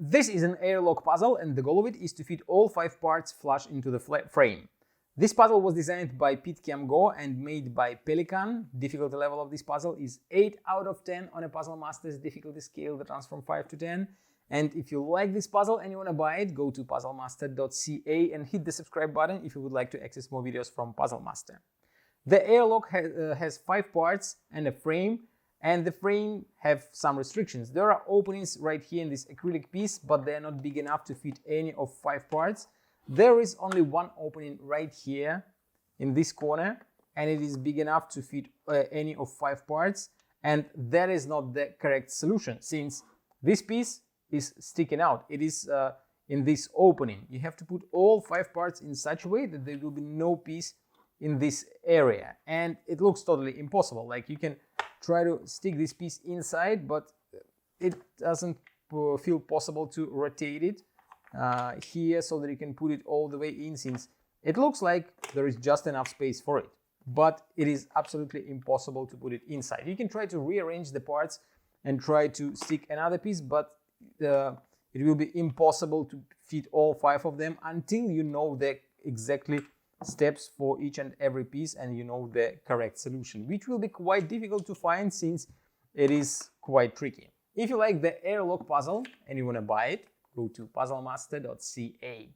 This is an airlock puzzle, and the goal of it is to fit all 5 parts flush into the frame. This puzzle was designed by PitCam Go and made by Pelican. Difficulty level of this puzzle is 8 out of 10 on a Puzzle Masters difficulty scale that runs from 5 to 10. And if you like this puzzle and you want to buy it, go to puzzlemaster.ca and hit the subscribe button if you would like to access more videos from Puzzle Master. The airlock has 5 parts and a frame, and the frame have some restrictions. There are openings right here in this acrylic piece, but they are not big enough to fit any of 5 parts. There is only one opening right here in this corner, and it is big enough to fit any of 5 parts, and that is not the correct solution since this piece is sticking out. It is in this opening. You have to put all 5 parts in such a way that there will be no piece in this area, and it looks totally impossible. Like, you can try to stick this piece inside, but it doesn't feel possible to rotate it here so that you can put it all the way in, since it looks like there is just enough space for it, but it is absolutely impossible to put it inside. You can try to rearrange the parts and try to stick another piece, but it will be impossible to fit all 5 of them until you know the exactly steps for each and every piece and you know the correct solution, which will be quite difficult to find since it is quite tricky. If you like the airlock puzzle and you want to buy it, go to puzzlemaster.ca.